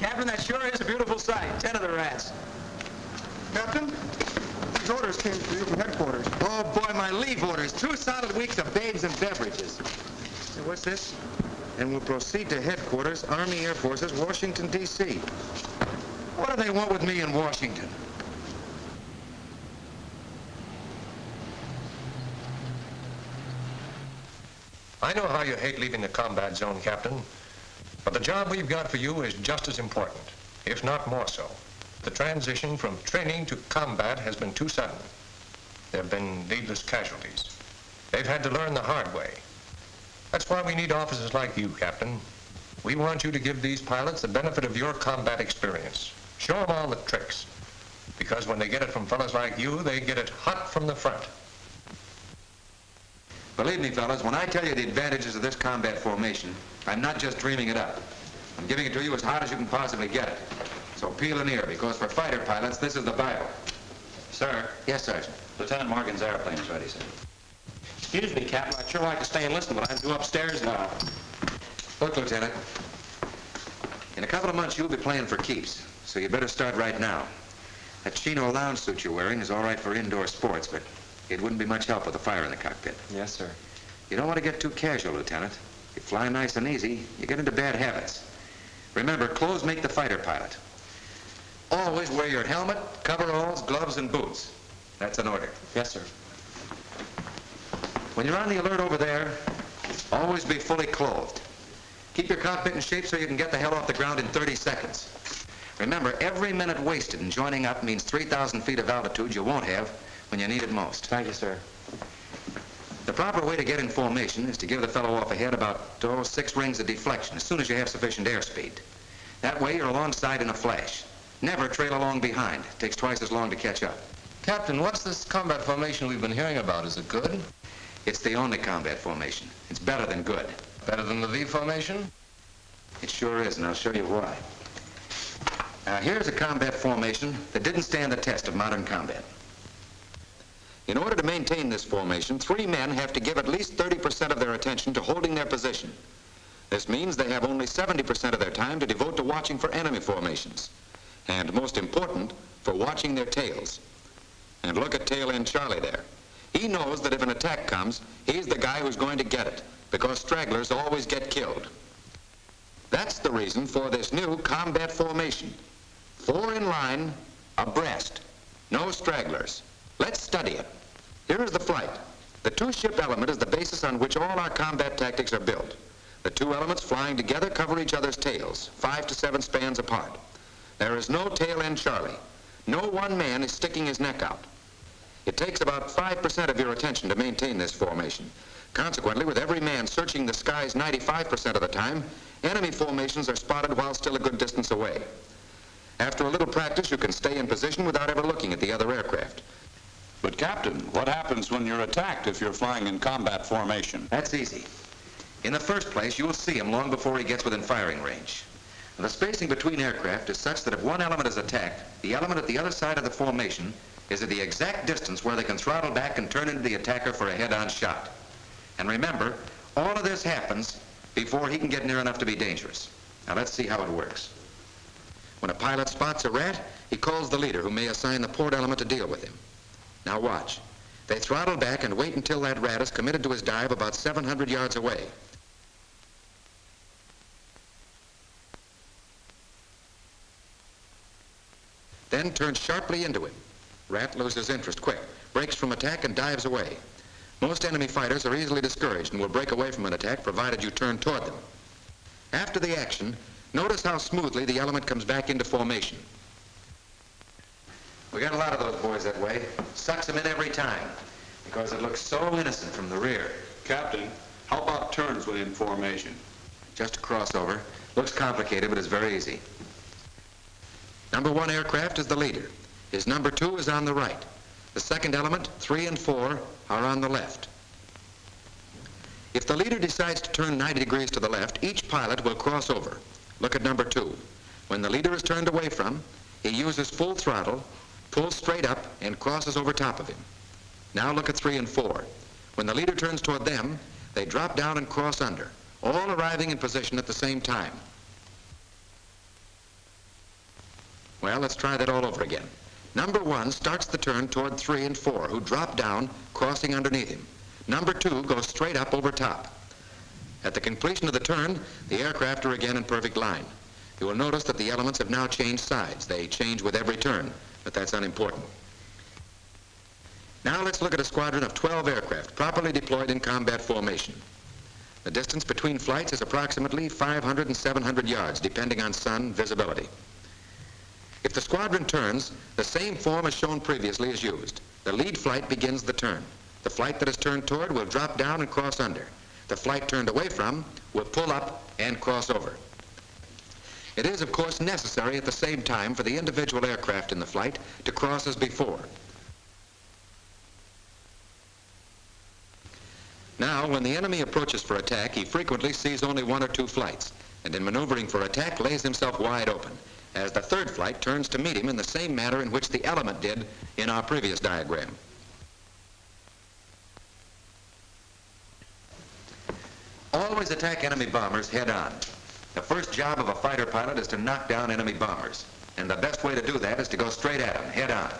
Captain, that sure is a beautiful sight. 10 of the rats. Captain, these orders came to you from headquarters. Oh, boy, my leave orders. 2 solid weeks of babes and beverages. Hey, what's this? And we'll proceed to headquarters, Army Air Forces, Washington, D.C. What do they want with me in Washington? I know how you hate leaving the combat zone, Captain, but the job we've got for you is just as important, if not more so. The transition from training to combat has been too sudden. There have been needless casualties. They've had to learn the hard way. That's why we need officers like you, Captain. We want you to give these pilots the benefit of your combat experience. Show them all the tricks. Because when they get it from fellas like you, they get it hot from the front. Believe me, fellas, when I tell you the advantages of this combat formation, I'm not just dreaming it up. I'm giving it to you as hot as you can possibly get it. So peel an ear, because for fighter pilots, this is the Bible. Sir? Yes, Sergeant. Lieutenant Morgan's airplane is ready, sir. Excuse me, Captain. I'd sure like to stay and listen, but I'm due upstairs now. Look, Lieutenant, in a couple of months, you'll be playing for keeps, so you better start right now. That chino lounge suit you're wearing is all right for indoor sports, but it wouldn't be much help with the fire in the cockpit. Yes, sir. You don't want to get too casual, Lieutenant. If you fly nice and easy, you get into bad habits. Remember, clothes make the fighter pilot. Always wear your helmet, coveralls, gloves, and boots. That's an order. Yes, sir. When you're on the alert over there, always be fully clothed. Keep your cockpit in shape so you can get the hell off the ground in 30 seconds. Remember, every minute wasted in joining up means 3,000 feet of altitude you won't have when you need it most. Thank you, sir. The proper way to get in formation is to give the fellow off ahead about 6 rings of deflection as soon as you have sufficient airspeed. That way you're alongside in a flash. Never trail along behind. It takes twice as long to catch up. Captain, what's this combat formation we've been hearing about? Is it good? It's the only combat formation. It's better than good. Better than the V formation? It sure is, and I'll show you why. Here's a combat formation that didn't stand the test of modern combat. In order to maintain this formation, 3 men have to give at least 30% of their attention to holding their position. This means they have only 70% of their time to devote to watching for enemy formations. And most important, for watching their tails. And look at tail end Charlie there. He knows that if an attack comes, he's the guy who's going to get it, because stragglers always get killed. That's the reason for this new combat formation. 4 in line, abreast. No stragglers. Let's study it. Here is the flight. The 2-ship element is the basis on which all our combat tactics are built. The 2 elements flying together cover each other's tails, 5 to 7 spans apart. There is no tail end Charlie. No one man is sticking his neck out. It takes about 5% of your attention to maintain this formation. Consequently, with every man searching the skies 95% of the time, enemy formations are spotted while still a good distance away. After a little practice, you can stay in position without ever looking at the other aircraft. But, Captain, what happens when you're attacked if you're flying in combat formation? That's easy. In the first place, you'll see him long before he gets within firing range. The spacing between aircraft is such that if one element is attacked, the element at the other side of the formation is at the exact distance where they can throttle back and turn into the attacker for a head-on shot. And remember, all of this happens before he can get near enough to be dangerous. Now let's see how it works. When a pilot spots a rat, he calls the leader, who may assign the port element to deal with him. Now watch. They throttle back and wait until that rat is committed to his dive about 700 yards away. Then turn sharply into him. Rat loses interest quick, breaks from attack and dives away. Most enemy fighters are easily discouraged and will break away from an attack provided you turn toward them. After the action, notice how smoothly the element comes back into formation. We got a lot of those boys that way. Sucks them in every time because it looks so innocent from the rear. Captain, how about turns within formation? Just a crossover. Looks complicated, but it's very easy. Number 1 aircraft is the leader. His number 2 is on the right. The second element, 3 and 4, are on the left. If the leader decides to turn 90 degrees to the left, each pilot will cross over. Look at number 2. When the leader is turned away from, he uses full throttle, pulls straight up, and crosses over top of him. Now look at 3 and 4. When the leader turns toward them, they drop down and cross under, all arriving in position at the same time. Well, let's try that all over again. Number 1 starts the turn toward 3 and 4, who drop down, crossing underneath him. Number 2 goes straight up over top. At the completion of the turn, the aircraft are again in perfect line. You will notice that the elements have now changed sides. They change with every turn, but that's unimportant. Now let's look at a squadron of 12 aircraft properly deployed in combat formation. The distance between flights is approximately 500 and 700 yards, depending on sun visibility. If the squadron turns, the same form as shown previously is used. The lead flight begins the turn. The flight that is turned toward will drop down and cross under. The flight turned away from will pull up and cross over. It is, of course, necessary at the same time for the individual aircraft in the flight to cross as before. Now, when the enemy approaches for attack, he frequently sees only 1 or 2 flights, and in maneuvering for attack lays himself wide open, as the third flight turns to meet him in the same manner in which the element did in our previous diagram. Always attack enemy bombers head-on. The first job of a fighter pilot is to knock down enemy bombers, and the best way to do that is to go straight at them, head-on.